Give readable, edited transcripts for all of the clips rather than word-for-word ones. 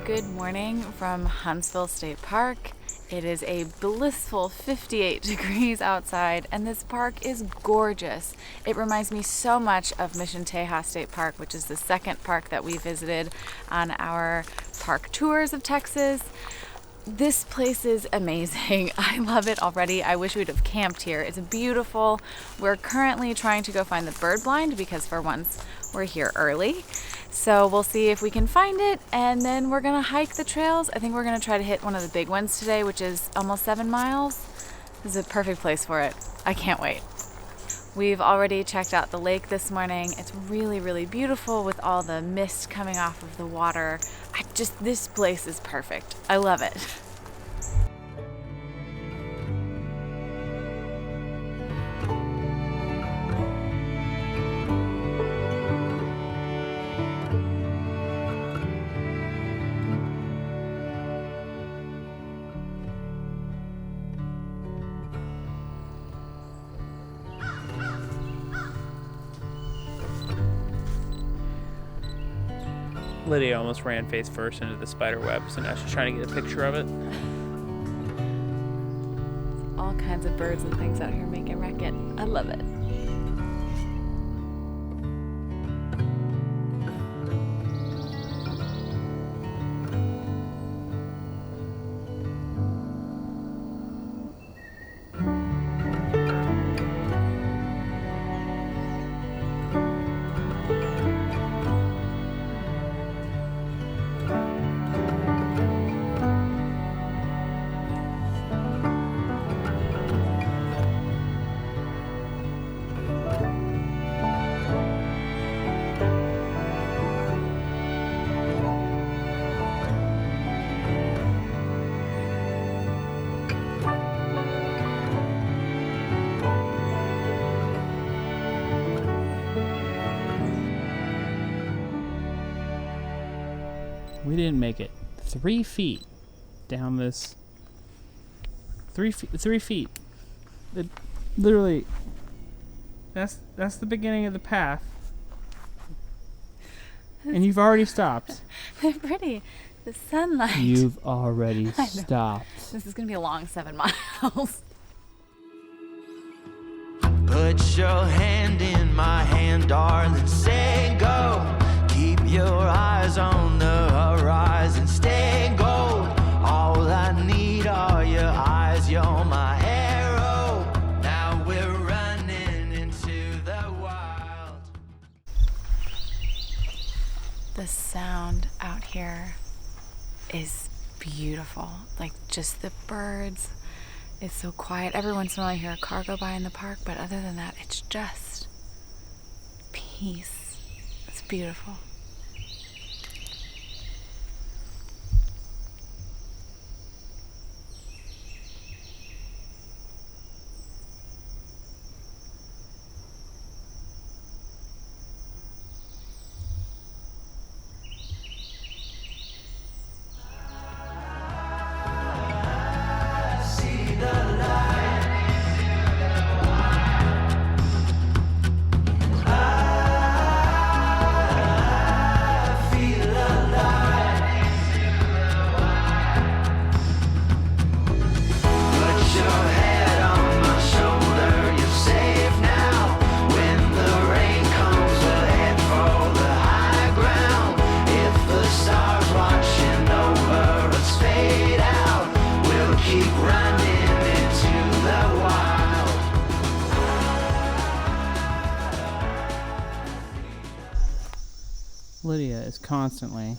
Good morning from Huntsville State Park. It is a blissful 58 degrees outside, and this park is gorgeous. It reminds me so much of Mission Tejas State Park, which is the second park that we visited on our park tours of Texas. This place is amazing. I love it already. I wish we'd have camped here. It's beautiful. We're currently trying to go find the bird blind because for once we're here early. So we'll see if we can find it, and then we're gonna hike the trails. I think we're gonna try to hit one of the big ones today, which is almost 7 miles. This is a perfect place for it. I can't wait. We've already checked out the lake this morning. It's really, really beautiful with all the mist coming off of the water. This place is perfect. I love it. Lydia almost ran face first into the spider web, so now she's trying to get a picture of it. All kinds of birds and things out here making racket. I love it. We didn't make it 3 feet down this. 3 feet. It, literally. That's the beginning of the path. And you've already stopped. They're pretty. The sunlight. You've already stopped. This is going to be a long 7 miles. Put your hand in my hand, darling, say go. Keep your eyes on the horizon, stay gold. All I need are your eyes, you're my arrow. Now we're running into the wild. The sound out here is beautiful. Like just the birds. It's so quiet. Every once in a while I hear a car go by in the park, but other than that, it's just peace. It's beautiful. Lydia is constantly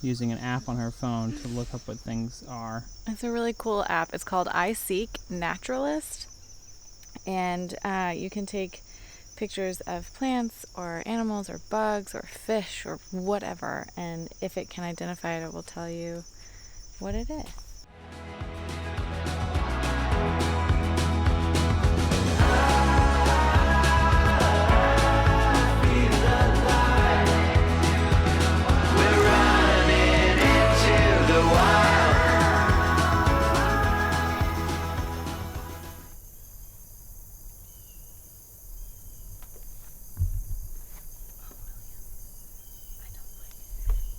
using an app on her phone to look up what things are. It's a really cool app. It's called I Seek Naturalist. And you can take pictures of plants or animals or bugs or fish or whatever. And if it can identify it, it will tell you what it is.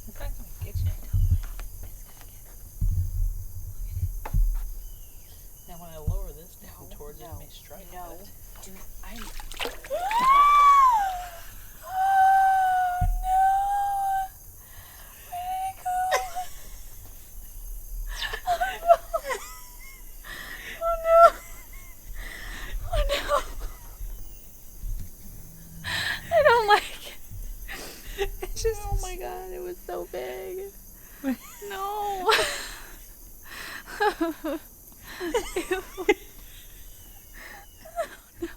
It's not going to get you. lower this down towards it. It may strike. No, dude, I'm. Oh my god, it was so big. No.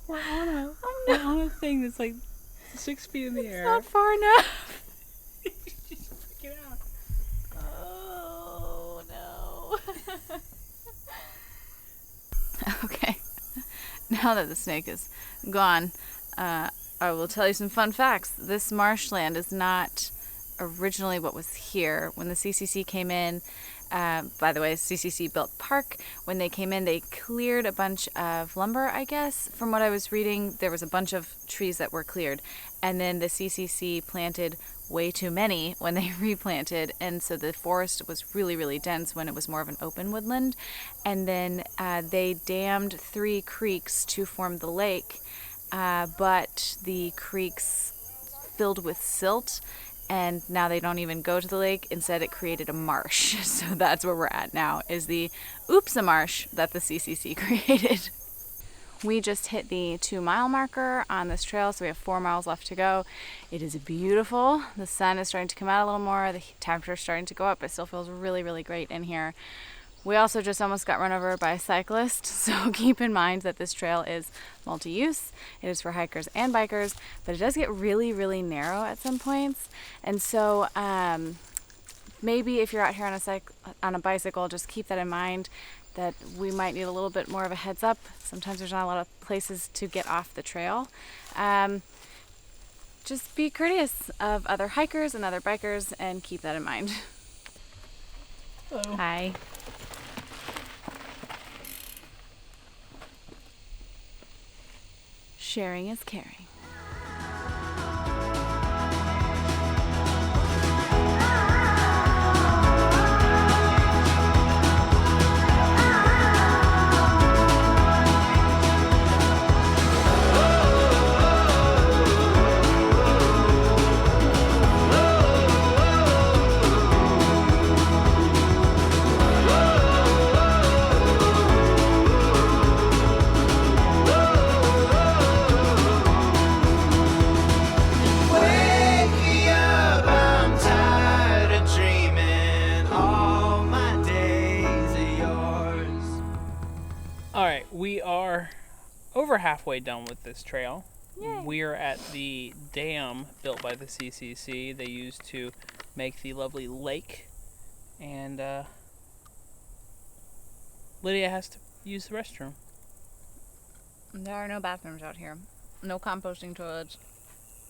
We're on a thing that's like 6 feet in the air. Not far enough. Just freak it out. Oh no. Okay. Now that the snake is gone, I will tell you some fun facts. This marshland is not originally what was here. When the CCC came in, by the way, CCC built park. When they came in, they cleared a bunch of lumber, I guess. From what I was reading, there was a bunch of trees that were cleared. And then the CCC planted way too many when they replanted. And so the forest was really, really dense when it was more of an open woodland. And then they dammed 3 creeks to form the lake. But the creeks filled with silt, and now they don't even go to the lake. Instead, it created a marsh. So that's where we're at now, is the Oopsa Marsh that the CCC created. We just hit the 2-mile marker on this trail, so we have 4 miles left to go. It is beautiful. The sun is starting to come out a little more. The temperature is starting to go up. It still feels really, really great in here. We also just almost got run over by a cyclist, so keep in mind that this trail is multi-use. It is for hikers and bikers, but it does get really, really narrow at some points. And so maybe if you're out here on a bicycle, just keep that in mind, that we might need a little bit more of a heads up. Sometimes there's not a lot of places to get off the trail. Just be courteous of other hikers and other bikers and keep that in mind. Hello. Hi. Sharing is caring. We are over halfway done with this trail. Yay. We're at the dam built by the CCC. They used to make the lovely lake. And Lydia has to use the restroom. There are no bathrooms out here. No composting toilets.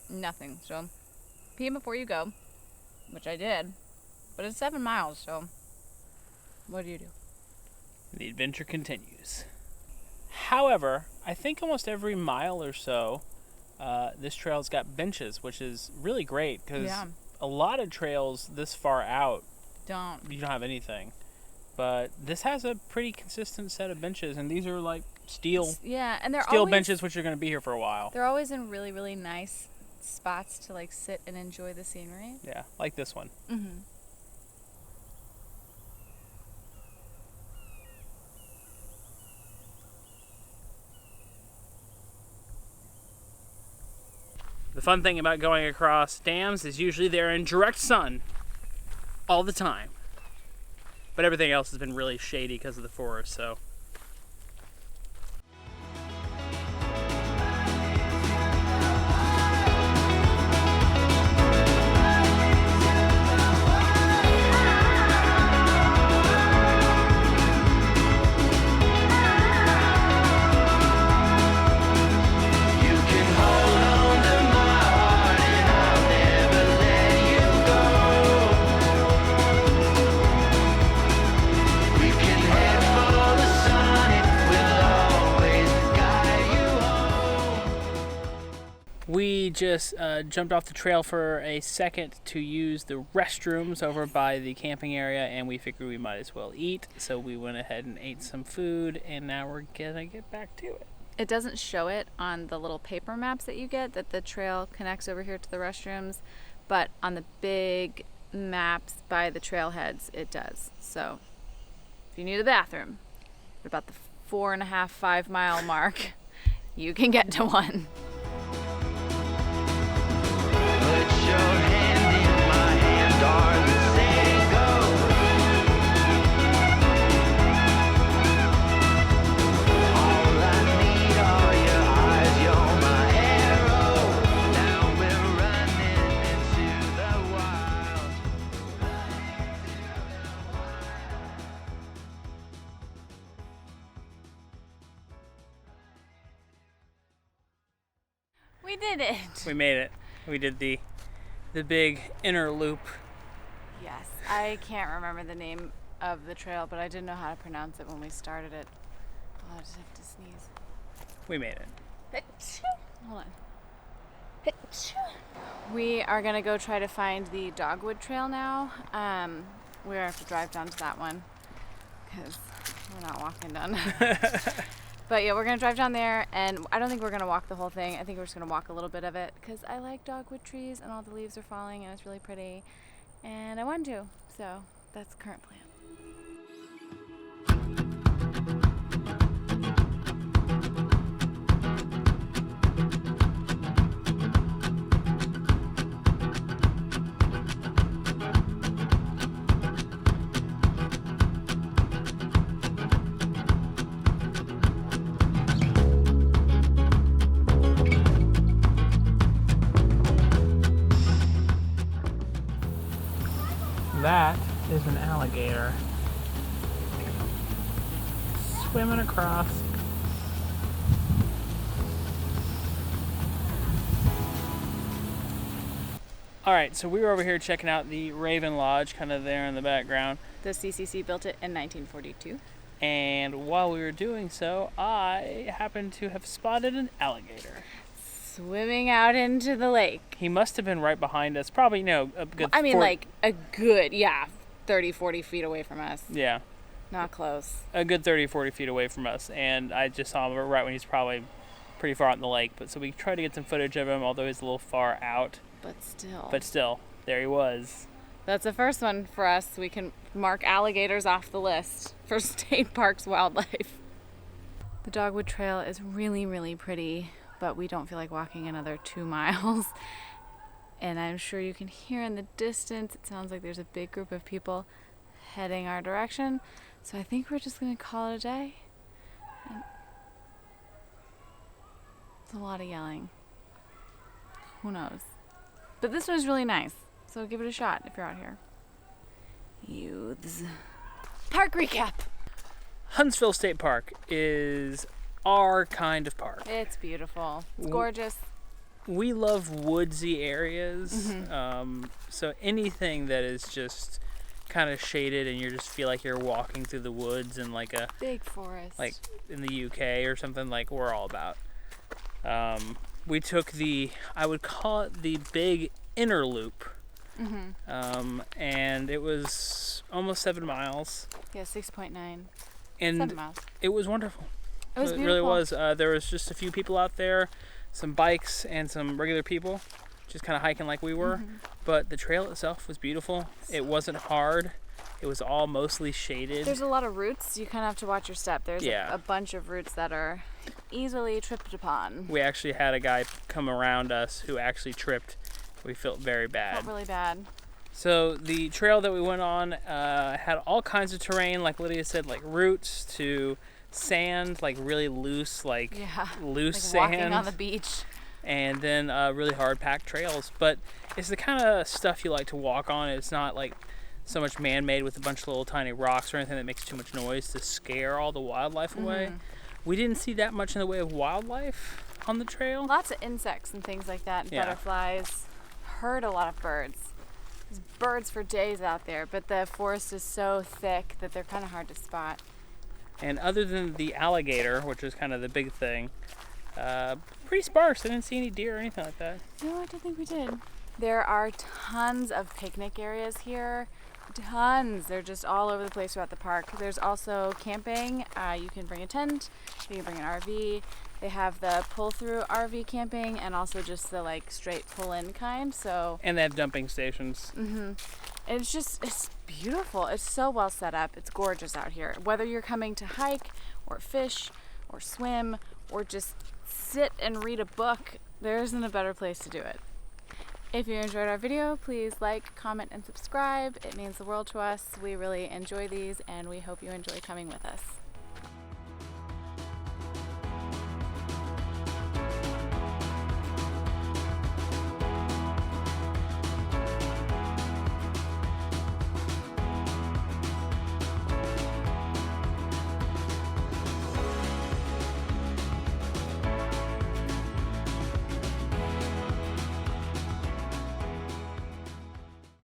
Nothing. So pee before you go, which I did. But it's 7 miles, so what do you do? The adventure continues. However, I think almost every mile or so, this trail's got benches, which is really great because a lot of trails this far out you don't have anything. But this has a pretty consistent set of benches, and these are like steel. Yeah, and they're steel always, benches, which are going to be here for a while. They're always in really, really nice spots to like sit and enjoy the scenery. Yeah, like this one. Mm-hmm. The fun thing about going across dams is usually they're in direct sun all the time. But everything else has been really shady because of the forest, so. We can head for the We just jumped off the trail for a second to use the restrooms over by the camping area, and we figured we might as well eat. So we went ahead and ate some food, and now we're gonna get back to it. It doesn't show it on the little paper maps that you get that the trail connects over here to the restrooms, but on the big maps by the trailheads, it does. So if you need a bathroom at about the 4.5-5 mile mark, you can get to one. Put your hand in my hand, darling, say go. All I need are your eyes, you're my arrow. Now we're running into the wild. We did it. We made it. We did the big inner loop. Yes, I can't remember the name of the trail, but I didn't know how to pronounce it when we started it. Oh, I just have to sneeze. We made it. Hold on. We are gonna go try to find the Dogwood trail now. We have to drive down to that one because we're not walking down. But yeah, we're gonna drive down there, and I don't think we're gonna walk the whole thing. I think we're just gonna walk a little bit of it because I like dogwood trees and all the leaves are falling and it's really pretty, and I want to. So that's the current plan. That is an alligator swimming across. All right, so we were over here checking out the Raven Lodge, kind of there in the background. The CCC built it in 1942. And while we were doing so, I happened to have spotted an alligator Swimming out into the lake. He must have been right behind us, probably, a good... I mean, like a good, 30, 40 feet away from us. Yeah. Not close. A good 30, 40 feet away from us, and I just saw him right when he's probably pretty far out in the lake. But so we tried to get some footage of him, although he's a little far out. But still, there he was. That's the first one for us. We can mark alligators off the list for state parks wildlife. The Dogwood Trail is really, really pretty, but we don't feel like walking another 2 miles. And I'm sure you can hear in the distance, it sounds like there's a big group of people heading our direction. So I think we're just going to call it a day. And it's a lot of yelling. Who knows? But this one's really nice, so give it a shot if you're out here. Youths. Park recap. Huntsville State Park is our kind of park. It's beautiful. It's gorgeous. We love woodsy areas, Mm-hmm. so anything that is just kind of shaded and you just feel like you're walking through the woods in like a big forest, like in the UK or something, like we're all about. We took I would call it the big inner loop, and it was almost 7 miles. Yeah, 6.9. And 7 miles. It was wonderful. It was beautiful. It really was. There was just a few people out there, some bikes and some regular people, just kind of hiking like we were. But the trail itself was beautiful. It wasn't hard. It was all mostly shaded. There's a lot of roots. You kind of have to watch your step. There's Yeah. a bunch of roots that are easily tripped upon. We actually had a guy come around us who actually tripped. We felt very bad. Felt really bad. So the trail that we went on had all kinds of terrain, like Lydia said, like roots to sand, like really loose, loose like sand. Walking on the beach. And then really hard packed trails. But it's the kind of stuff you like to walk on. It's not like so much man-made with a bunch of little tiny rocks or anything that makes too much noise to scare all the wildlife away. We didn't see that much in the way of wildlife on the trail. Lots of insects and things like that, and Yeah. butterflies. Heard a lot of birds. There's birds for days out there, but the forest is so thick that they're kind of hard to spot. And other than the alligator, which is kind of the big thing, pretty sparse. I didn't see any deer or anything like that. No, I don't think we did. There are tons of picnic areas here. Tons. They're just all over the place throughout the park. There's also camping. You can bring a tent. You can bring an RV. They have the pull-through RV camping and also just the like straight pull-in kind. So. And they have dumping stations. Mm-hmm. It's beautiful. It's so well set up. It's gorgeous out here. Whether you're coming to hike or fish or swim or just sit and read a book, there isn't a better place to do it. If you enjoyed our video, please like, comment, and subscribe. It means the world to us. We really enjoy these, and we hope you enjoy coming with us.